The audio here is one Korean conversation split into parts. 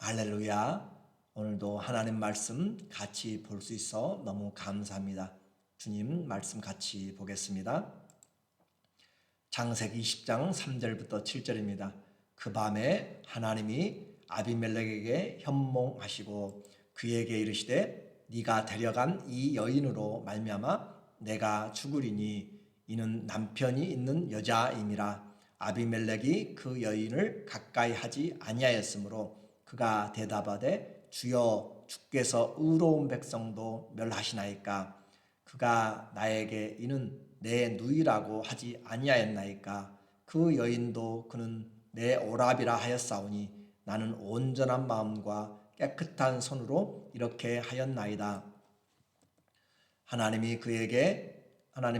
할렐루야. 오늘도 하나님 말씀 같이 볼 수 있어 너무 감사합니다. 주님 말씀 같이 보겠습니다. 창세기 10장 3절부터 7절입니다. 그 밤에 하나님이 아비멜렉에게 현몽하시고 그에게 이르시되 네가 데려간 이 여인으로 말미암아 내가 죽으리니 이는 남편이 있는 여자임이라. 아비멜렉이 그 여인을 가까이 하지 아니하였으므로 그가 대답하되 주여 주께서 의로운 백성도 멸하시나이까. 그가 나에게 이는 내 누이라고 하지 아니하였나이까. 그 여인도 그는 내 오라비라 하였사오니 나는 온전한 마음과 깨끗한 손으로 이렇게 하였나이다. 하나님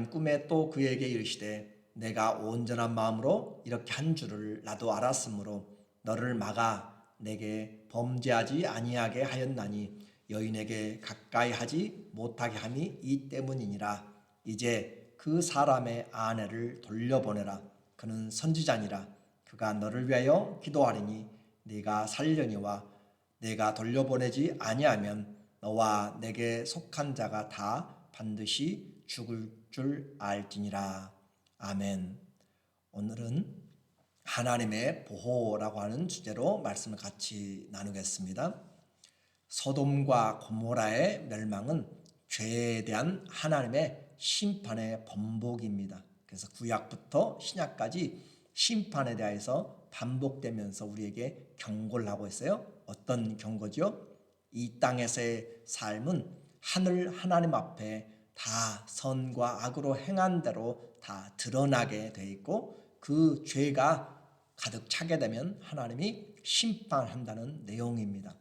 꿈에 또 그에게 이르시되 내가 온전한 마음으로 이렇게 한 줄을 나도 알았으므로 너를 막아 내게 범죄하지 아니하게 하였나니 여인에게 가까이 하지 못하게 함이 이 때문이니라. 이제 그 사람의 아내를 돌려보내라. 그는 선지자니라. 그가 너를 위하여 기도하리니 네가 살려니와 내가 돌려보내지 아니하면 너와 내게 속한 자가 다 반드시 죽을 줄 알지니라. 아멘. 오늘은 하나님의 보호라고 하는 주제로 말씀을 같이 나누겠습니다. 소돔과 고모라의 멸망은 죄에 대한 하나님의 심판의 번복입니다. 그래서 구약부터 신약까지 심판에 대해서 반복되면서 우리에게 경고를 하고 있어요. 어떤 경고죠? 이 땅에서의 삶은 하늘 하나님 앞에 다 선과 악으로 행한 대로 다 드러나게 돼 있고 그 죄가 가득 차게 되면 하나님이 심판한다는 내용입니다.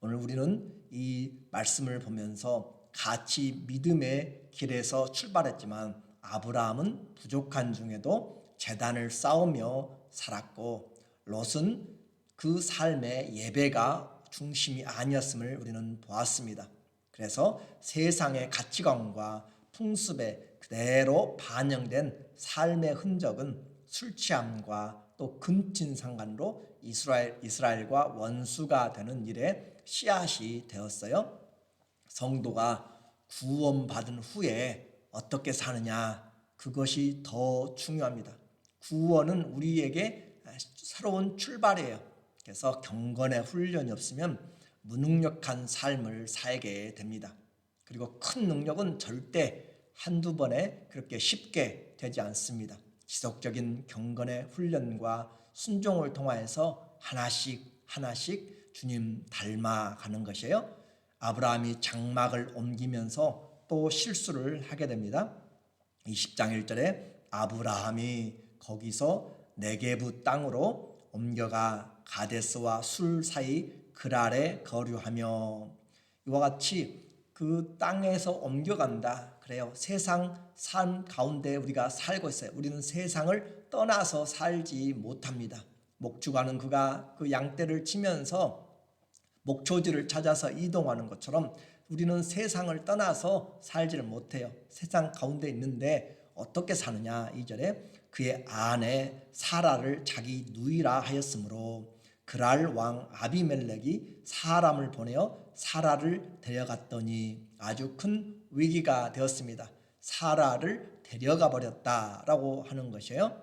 오늘 우리는 이 말씀을 보면서 같이 믿음의 길에서 출발했지만 아브라함은 부족한 중에도 제단을 쌓으며 살았고 롯은 그 삶의 예배가 중심이 아니었음을 우리는 보았습니다. 그래서 세상의 가치관과 풍습에 그대로 반영된 삶의 흔적은 술 취함과 또 근친상간으로 이스라엘과 원수가 되는 일에 씨앗이 되었어요. 성도가 구원받은 후에 어떻게 사느냐, 그것이 더 중요합니다. 구원은 우리에게 새로운 출발이에요. 그래서 경건의 훈련이 없으면 무능력한 삶을 살게 됩니다. 그리고 큰 능력은 절대 한두 번에 그렇게 쉽게 되지 않습니다. 지속적인 경건의 훈련과 순종을 통하여서 하나씩 주님 닮아가는 것이에요. 아브라함이 장막을 옮기면서 또 실수를 하게 됩니다. 20장 1절에 아브라함이 거기서 네게부 땅으로 옮겨가 가데스와 술 사이 그랄에 거류하며, 이와 같이 그 땅에서 옮겨간다 그래요. 세상 삶 가운데 우리가 살고 있어요. 우리는 세상을 떠나서 살지 못합니다. 목축하는 그가 그 양떼를 치면서 목초지를 찾아서 이동하는 것처럼 우리는 세상을 떠나서 살지를 못해요. 세상 가운데 있는데 어떻게 사느냐. 2절에 그의 아내 사라를 자기 누이라 하였으므로 그랄 왕 아비멜렉이 사람을 보내어 사라를 데려갔더니 아주 큰 위기가 되었습니다. 사라를 데려가 버렸다라고 하는 것이에요.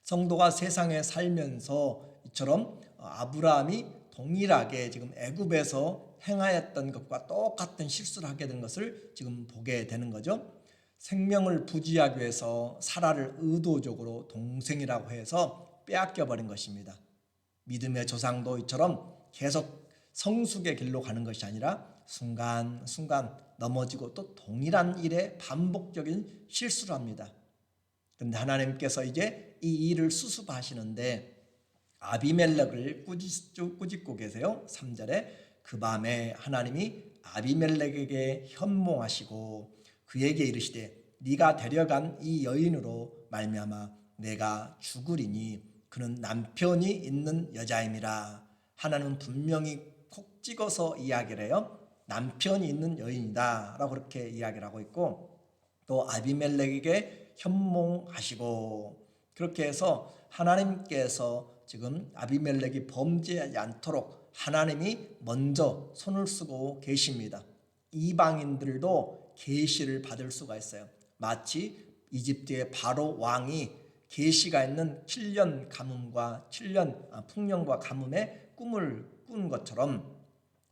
성도가 세상에 살면서 이처럼 아브라함이 동일하게 지금 애굽에서 행하였던 것과 똑같은 실수를 하게 된 것을 지금 보게 되는 거죠. 생명을 부지하기 위해서 사라를 의도적으로 동생이라고 해서 빼앗겨 버린 것입니다. 믿음의 조상도 이처럼 계속 성숙의 길로 가는 것이 아니라 순간순간 넘어지고 또 동일한 일에 반복적인 실수를 합니다. 그런데 하나님께서 이제 이 일을 수습하시는데 아비멜렉을 꾸짖고 계세요. 3절에 그 밤에 하나님이 아비멜렉에게 현몽하시고 그에게 이르시되 네가 데려간 이 여인으로 말미암아 내가 죽으리니 그는 남편이 있는 여자임이라. 하나님은 분명히 콕 찍어서 이야기를 해요. 남편이 있는 여인이다 라고 그렇게 이야기를 하고 있고, 또 아비멜렉에게 현몽하시고, 그렇게 해서 하나님께서 지금 아비멜렉이 범죄하지 않도록 하나님이 먼저 손을 쓰고 계십니다. 이방인들도 계시를 받을 수가 있어요. 마치 이집트의 바로 왕이 계시가 있는 7년 가뭄과 7년 풍년과 가뭄의 꿈을 꾼 것처럼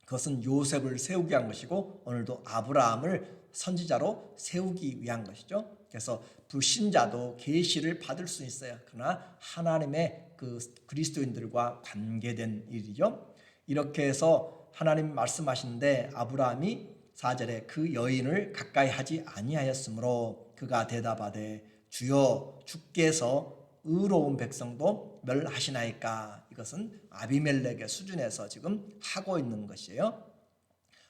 그것은 요셉을 세우기 위한 것이고 오늘도 아브라함을 선지자로 세우기 위한 것이죠. 그래서 불신자도 계시를 받을 수 있어요. 그러나 하나님의 그 그리스도인들과 관계된 일이죠. 이렇게 해서 하나님 말씀하시는데 아브라함이 4절에 그 여인을 가까이 하지 아니하였으므로 그가 대답하되 주여 주께서 의로운 백성도 멸하시나이까. 이것은 아비멜렉의 수준에서 지금 하고 있는 것이에요.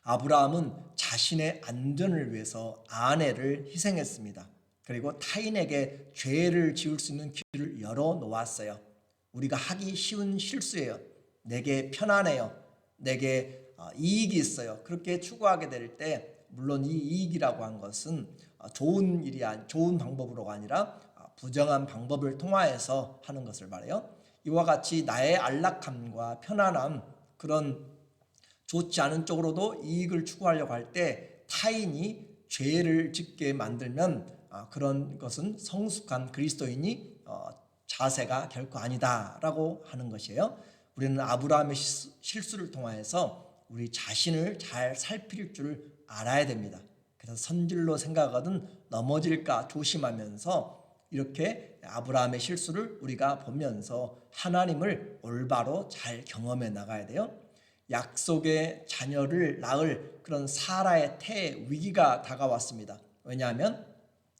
아브라함은 자신의 안전을 위해서 아내를 희생했습니다. 그리고 타인에게 죄를 지을 수 있는 길을 열어놓았어요. 우리가 하기 쉬운 실수예요. 내게 편안해요. 내게 이익이 있어요. 그렇게 추구하게 될 때 물론 이 이익이라고 한 것은 좋은 일이 좋은 방법으로가 아니라 부정한 방법을 통하여서 하는 것을 말해요. 이와 같이 나의 안락함과 편안함, 그런 좋지 않은 쪽으로도 이익을 추구하려고 할 때 타인이 죄를 짓게 만들면 그런 것은 성숙한 그리스도인이 자세가 결코 아니다라고 하는 것이에요. 우리는 아브라함의 실수를 통하여서 우리 자신을 잘 살필 줄 알아야 됩니다. 그래서 선질로 생각하거든 넘어질까 조심하면서 이렇게 아브라함의 실수를 우리가 보면서 하나님을 올바로 잘 경험해 나가야 돼요. 약속의 자녀를 낳을 그런 사라의 태의 위기가 다가왔습니다. 왜냐하면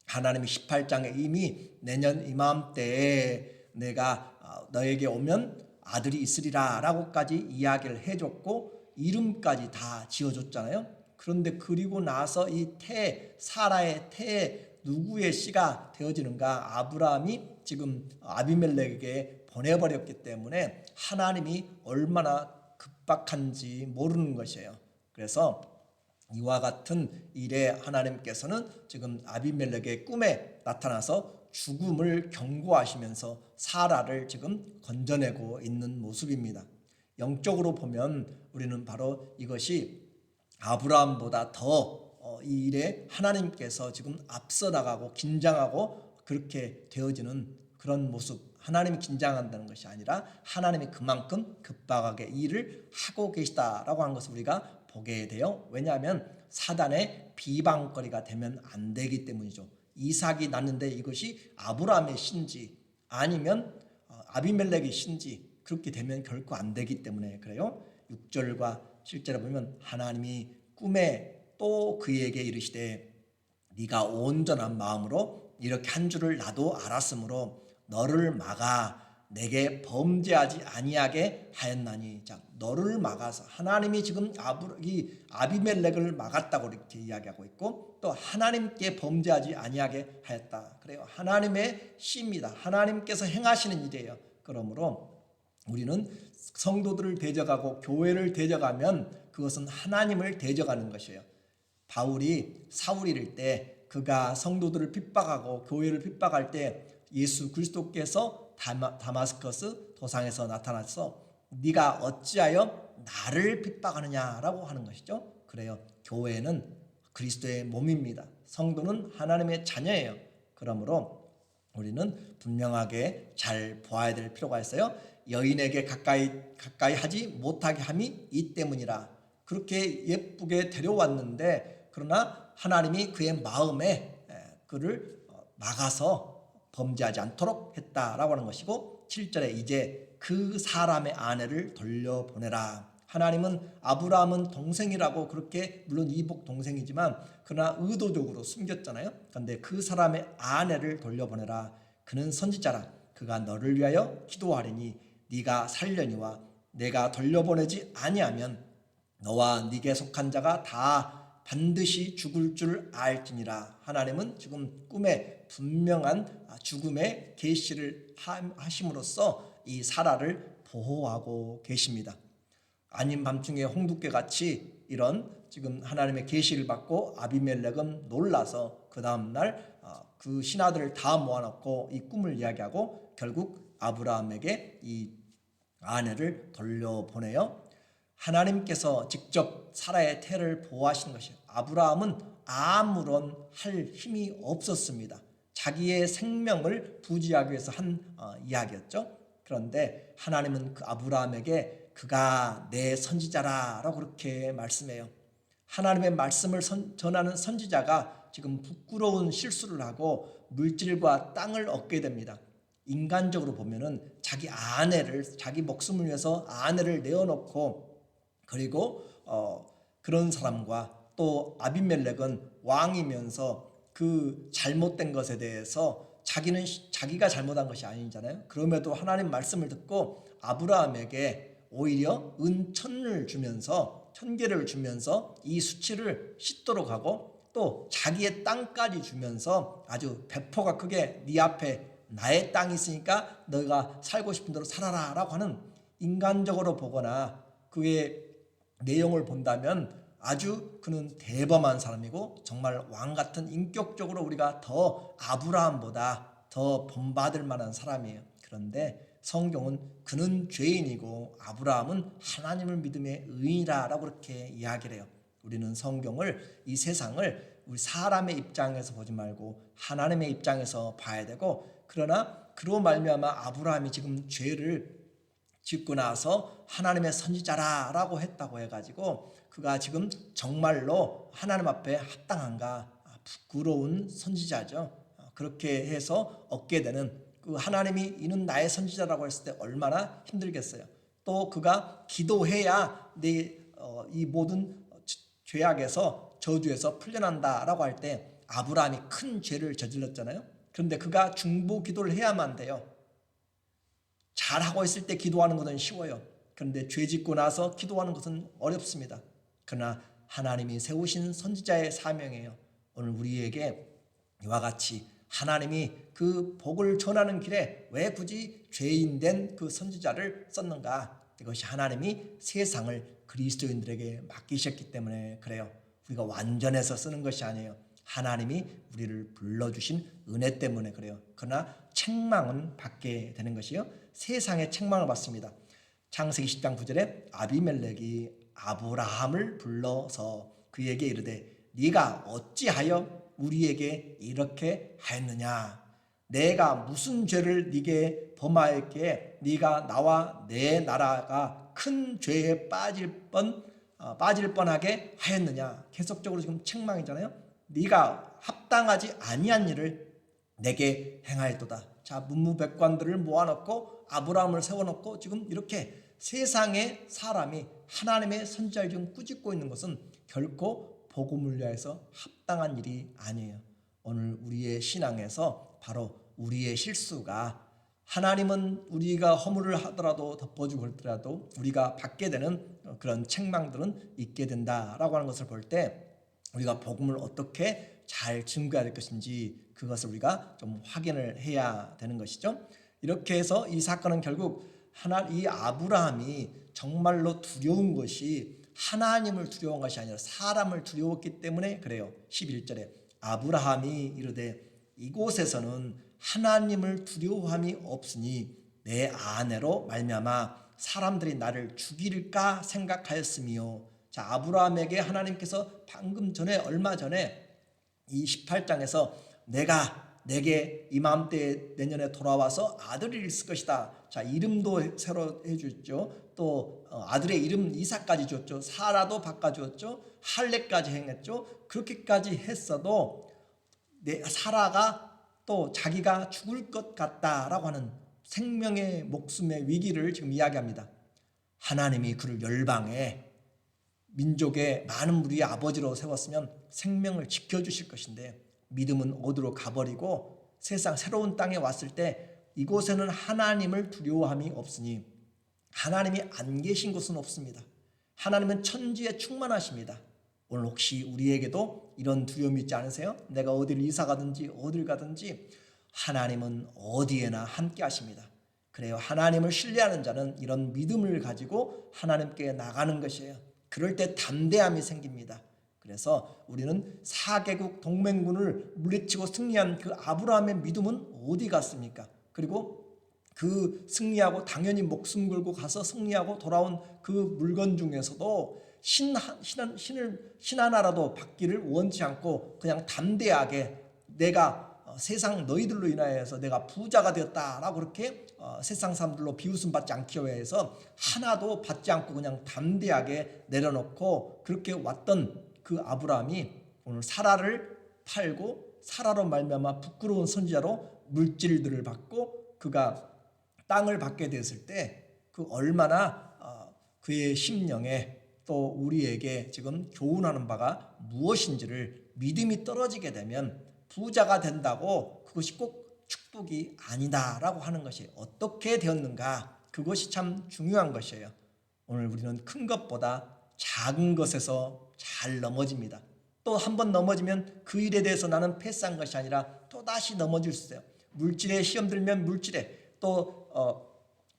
하나님이 18장에 이미 내년 이맘때에 내가 너에게 오면 아들이 있으리라 라고까지 이야기를 해줬고 이름까지 다 지어줬잖아요. 그런데 그리고 나서 이 사라의 태에 누구의 씨가 되어지는가? 아브라함이 지금 아비멜렉에게 보내버렸기 때문에 하나님이 얼마나 급박한지 모르는 것이에요. 그래서 이와 같은 일에 하나님께서는 지금 아비멜렉의 꿈에 나타나서 죽음을 경고하시면서 사라를 지금 건져내고 있는 모습입니다. 영적으로 보면 우리는 바로 이것이 아브라함보다 더 이 일에 하나님께서 지금 앞서 나가고 긴장하고 그렇게 되어지는 그런 모습, 하나님이 긴장한다는 것이 아니라 하나님이 그만큼 급박하게 일을 하고 계시다라고 하는 것을 우리가 보게 돼요. 왜냐하면 사단의 비방거리가 되면 안 되기 때문이죠. 이삭이 낳는데 이것이 아브라함의 신지 아니면 아비멜렉의 신지 그렇게 되면 결코 안 되기 때문에 그래요. 6절과 7절에 보면 하나님이 꿈에 또 그에게 이르시되 네가 온전한 마음으로 이렇게 한 줄을 나도 알았으므로 너를 막아 내게 범죄하지 아니하게 하였나니. 자, 너를 막아서 하나님이 지금 아비멜렉을 막았다고 이렇게 이야기하고 있고 또 하나님께 범죄하지 아니하게 하였다. 그래요. 하나님의 시입니다. 하나님께서 행하시는 일이에요. 그러므로 우리는 성도들을 대적하고 교회를 대적하면 그것은 하나님을 대적하는 것이에요. 바울이 사울일 때 그가 성도들을 핍박하고 교회를 핍박할 때 예수 그리스도께서 다마스커스 도상에서 나타나서 네가 어찌하여 나를 핍박하느냐라고 하는 것이죠. 그래요. 교회는 그리스도의 몸입니다. 성도는 하나님의 자녀예요. 그러므로 우리는 분명하게 잘 보아야 될 필요가 있어요. 여인에게 가까이 하지 못하게 함이 이 때문이라. 그렇게 예쁘게 데려왔는데 그러나 하나님이 그의 마음에 그를 막아서 범죄하지 않도록 했다라고 하는 것이고 7절에 이제 그 사람의 아내를 돌려보내라. 하나님은 아브라함은 동생이라고 그렇게 물론 이복 동생이지만 그러나 의도적으로 숨겼잖아요. 그런데 그 사람의 아내를 돌려보내라. 그는 선지자라. 그가 너를 위하여 기도하리니 네가 살려니와 내가 돌려보내지 아니하면 너와 네게 속한 자가 다 반드시 죽을 줄 알지니라. 하나님은 지금 꿈에 분명한 죽음의 계시를 하심으로써 이 사라를 보호하고 계십니다. 아닌 밤중에 홍두깨 같이 이런 지금 하나님의 계시를 받고 아비멜렉은 놀라서 그 다음날 그 신하들을 다 모아놓고 이 꿈을 이야기하고 결국 아브라함에게 이 아내를 돌려보내요. 하나님께서 직접 사라의 태를 보호하시는 것이에요. 아브라함은 아무런 할 힘이 없었습니다. 자기의 생명을 부지하기 위해서 한 이야기였죠. 그런데 하나님은 그 아브라함에게 그가 내 선지자라라고 그렇게 말씀해요. 하나님의 말씀을 전하는 선지자가 지금 부끄러운 실수를 하고 물질과 땅을 얻게 됩니다. 인간적으로 보면은 자기 아내를, 자기 목숨을 위해서 아내를 내어놓고, 그리고 그런 사람과 또 아비멜렉은 왕이면서 그 잘못된 것에 대해서 자기가 잘못한 것이 아니잖아요. 그럼에도 하나님 말씀을 듣고 아브라함에게 오히려 은천을 주면서, 1000개를 주면서 이 수치를 씻도록 하고, 또 자기의 땅까지 주면서 아주 배포가 크게 네 앞에 나의 땅이 있으니까 너가 살고 싶은 대로 살아라 라고 하는, 인간적으로 보거나 그의 내용을 본다면 아주 그는 대범한 사람이고 정말 왕같은, 인격적으로 우리가 더 아브라함보다 더 본받을 만한 사람이에요. 그런데 성경은 그는 죄인이고 아브라함은 하나님을 믿음의 의인이라고 그렇게 이야기를 해요. 우리는 성경을, 이 세상을 우리 사람의 입장에서 보지 말고 하나님의 입장에서 봐야 되고, 그러나 그로 말미암아 아브라함이 지금 죄를 짓고 나서 하나님의 선지자라고 했다고 해가지고 그가 지금 정말로 하나님 앞에 합당한가, 부끄러운 선지자죠. 그렇게 해서 얻게 되는, 그 하나님이 이는 나의 선지자라고 했을 때 얼마나 힘들겠어요. 또 그가 기도해야 이 모든 죄악에서, 저주에서 풀려난다라고 할 때 아브라함이 큰 죄를 저질렀잖아요. 그런데 그가 중보 기도를 해야만 돼요. 잘하고 있을 때 기도하는 것은 쉬워요. 그런데 죄 짓고 나서 기도하는 것은 어렵습니다. 그러나 하나님이 세우신 선지자의 사명이에요. 오늘 우리에게 이와 같이 하나님이 그 복을 전하는 길에 왜 굳이 죄인된 그 선지자를 썼는가? 이것이 하나님이 세상을 그리스도인들에게 맡기셨기 때문에 그래요. 우리가 완전해서 쓰는 것이 아니에요. 하나님이 우리를 불러주신 은혜 때문에 그래요. 그러나 책망은 받게 되는 것이요, 세상의 책망을 받습니다. 창세기 10장 9절에 아비멜렉이 아브라함을 불러서 그에게 이르되 네가 어찌하여 우리에게 이렇게 하였느냐? 내가 무슨 죄를 네게 범하였기에 네가 나와 내 나라가 큰 죄에 빠질 뻔하게 하였느냐? 계속적으로 지금 책망이잖아요. 네가 합당하지 아니한 일을 내게 행하였도다. 자, 문무백관들을 모아놓고 아브라함을 세워놓고 지금 이렇게 세상의 사람이 하나님의 선지자를 지금 꾸짖고 있는 것은 결코 복음을 위하여서 합당한 일이 아니에요. 오늘 우리의 신앙에서 바로 우리의 실수가, 하나님은 우리가 허물을 하더라도 덮어주고 그러더라도 우리가 받게 되는 그런 책망들은 있게 된다라고 하는 것을 볼 때 우리가 복음을 어떻게 잘 증거해야 될 것인지 그것을 우리가 좀 확인을 해야 되는 것이죠. 이렇게 해서 이 사건은 결국 이 아브라함이 정말로 두려운 것이 하나님을 두려운 것이 아니라 사람을 두려웠기 때문에 그래요. 11절에 아브라함이 이르되 이곳에서는 하나님을 두려워함이 없으니 내 아내로 말미암아 사람들이 나를 죽일까 생각하였으며. 자, 아브라함에게 하나님께서 방금 전에, 얼마 전에 이 18장에서 내게 이맘때 내년에 돌아와서 아들이 있을 것이다. 자, 이름도 새로 해줬죠. 또 아들의 이름 이삭까지 줬죠. 사라도 바꿔주었죠. 할례까지 행했죠. 그렇게까지 했어도 사라가 또 자기가 죽을 것 같다라고 하는 생명의 목숨의 위기를 지금 이야기합니다. 하나님이 그를 열방에 민족의 많은 무리의 아버지로 세웠으면 생명을 지켜주실 것인데 믿음은 어디로 가버리고 세상 새로운 땅에 왔을 때 이곳에는 하나님을 두려워함이 없으니, 하나님이 안 계신 곳은 없습니다. 하나님은 천지에 충만하십니다. 오늘 혹시 우리에게도 이런 두려움이 있지 않으세요? 내가 어딜 이사 가든지 어딜 가든지 하나님은 어디에나 함께 하십니다. 그래요. 하나님을 신뢰하는 자는 이런 믿음을 가지고 하나님께 나가는 것이에요. 그럴 때 담대함이 생깁니다. 그래서 우리는 4개국 동맹군을 물리치고 승리한 그 아브라함의 믿음은 어디 갔습니까? 그리고 그 승리하고 당연히 목숨 걸고 가서 승리하고 돌아온 그 물건 중에서도 신 하나라도 받기를 원치 않고 그냥 담대하게 내가 세상 너희들로 인하여서 내가 부자가 되었다라고 그렇게 세상 사람들로 비웃음 받지 않기 위해서 하나도 받지 않고 그냥 담대하게 내려놓고 그렇게 왔던 그 아브라함이 오늘 사라를 팔고 사라로 말미암아 부끄러운 선지자로 물질들을 받고 그가 땅을 받게 됐을 때 그 얼마나 그의 심령에 또 우리에게 지금 교훈하는 바가 무엇인지를 믿음이 떨어지게 되면 부자가 된다고 그것이 꼭 축복이 아니다라고 하는 것이 어떻게 되었는가, 그것이 참 중요한 것이에요. 오늘 우리는 큰 것보다 작은 것에서 잘 넘어집니다. 또 한 번 넘어지면 그 일에 대해서 나는 패스한 것이 아니라 또 다시 넘어질 수 있어요. 물질에 시험 들면 물질에, 또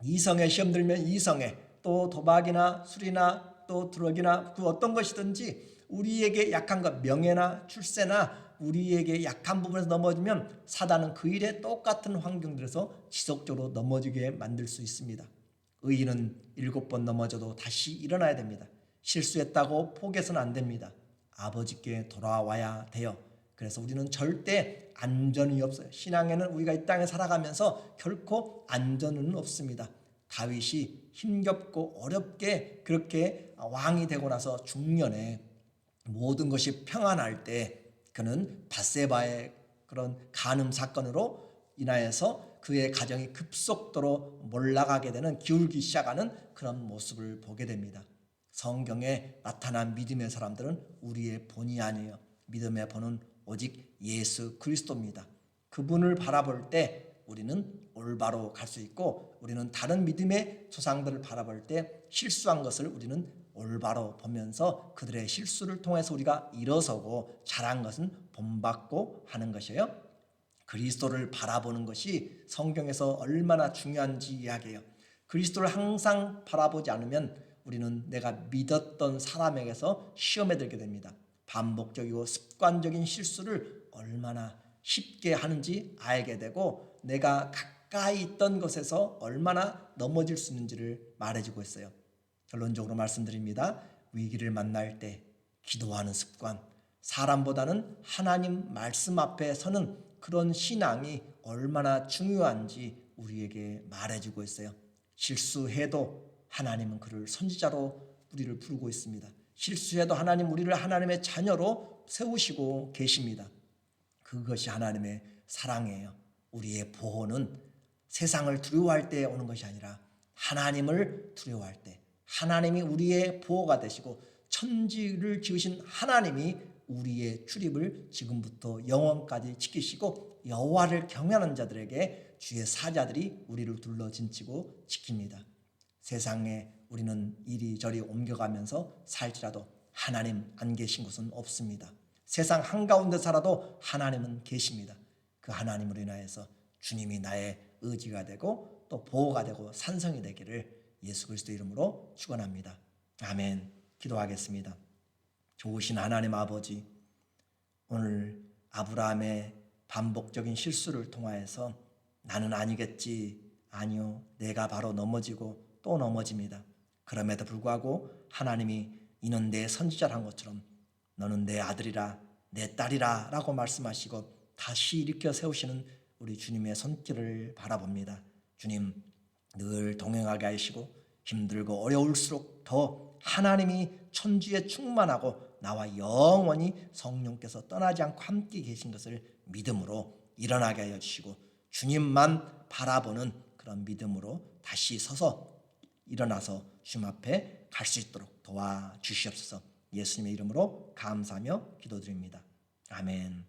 이성에 시험 들면 이성에, 또 도박이나 술이나 또 드럭이나 그 어떤 것이든지 우리에게 약한 것, 명예나 출세나 우리에게 약한 부분에서 넘어지면 사단은 그 일에 똑같은 환경들에서 지속적으로 넘어지게 만들 수 있습니다. 의인은 7번 넘어져도 다시 일어나야 됩니다. 실수했다고 포기해서는 안 됩니다. 아버지께 돌아와야 돼요. 그래서 우리는 절대 안전이 없어요. 신앙에는 우리가 이 땅에 살아가면서 결코 안전은 없습니다. 다윗이 힘겹고 어렵게 그렇게 왕이 되고 나서 중년에 모든 것이 평안할 때 그는 밧세바의 그런 간음 사건으로 인하여서 그의 가정이 급속도로 몰락하게 되는, 기울기 시작하는 그런 모습을 보게 됩니다. 성경에 나타난 믿음의 사람들은 우리의 본이 아니에요. 믿음의 본은 오직 예수 그리스도입니다. 그분을 바라볼 때 우리는 올바로 갈 수 있고, 우리는 다른 믿음의 조상들을 바라볼 때 실수한 것을 우리는 올바로 보면서 그들의 실수를 통해서 우리가 일어서고 잘한 것은 본받고 하는 것이에요. 그리스도를 바라보는 것이 성경에서 얼마나 중요한지 이야기해요. 그리스도를 항상 바라보지 않으면 우리는 내가 믿었던 사람에게서 시험에 들게 됩니다. 반복적이고 습관적인 실수를 얼마나 쉽게 하는지 알게 되고, 내가 가까이 있던 것에서 얼마나 넘어질 수 있는지를 말해주고 있어요. 결론적으로 말씀드립니다. 위기를 만날 때 기도하는 습관, 사람보다는 하나님 말씀 앞에 서는 그런 신앙이 얼마나 중요한지 우리에게 말해주고 있어요. 실수해도 하나님은 그를 선지자로 우리를 부르고 있습니다. 실수해도 하나님 우리를 하나님의 자녀로 세우시고 계십니다. 그것이 하나님의 사랑이에요. 우리의 보호는 세상을 두려워할 때 오는 것이 아니라 하나님을 두려워할 때, 하나님이 우리의 보호가 되시고 천지를 지으신 하나님이 우리의 출입을 지금부터 영원까지 지키시고, 여호와를 경외하는 자들에게 주의 사자들이 우리를 둘러 진치고 지킵니다. 세상에 우리는 이리저리 옮겨가면서 살지라도 하나님 안 계신 곳은 없습니다. 세상 한가운데 살아도 하나님은 계십니다. 그 하나님으로 인하여서 주님이 나의 의지가 되고 또 보호가 되고 산성이 되기를 예수 그리스도 이름으로 축원합니다. 아멘. 기도하겠습니다. 좋으신 하나님 아버지, 오늘 아브라함의 반복적인 실수를 통하여서 나는 아니겠지, 아니요, 내가 바로 넘어지고 또 넘어집니다. 그럼에도 불구하고 하나님이 이는 내 선지자란 것처럼 너는 내 아들이라 내 딸이라 라고 말씀하시고 다시 일으켜 세우시는 우리 주님의 손길을 바라봅니다. 주님, 늘 동행하게 하시고 힘들고 어려울수록 더 하나님이 천주에 충만하고 나와 영원히 성령께서 떠나지 않고 함께 계신 것을 믿음으로 일어나게 하여 주시고, 주님만 바라보는 그런 믿음으로 다시 서서 일어나서 주님 앞에 갈 수 있도록 도와주시옵소서. 예수님의 이름으로 감사하며 기도드립니다. 아멘.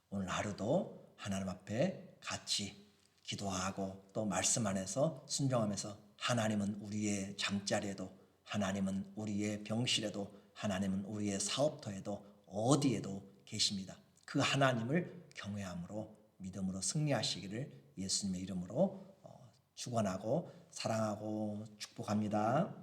오늘 하루도 하나님 앞에 같이 기도하고 또 말씀 안에서 순종하면서, 하나님은 우리의 잠자리에도, 하나님은 우리의 병실에도, 하나님은 우리의 사업터에도 어디에도 계십니다. 그 하나님을 경외함으로 믿음으로 승리하시기를 예수님의 이름으로 축원하고 사랑하고 축복합니다.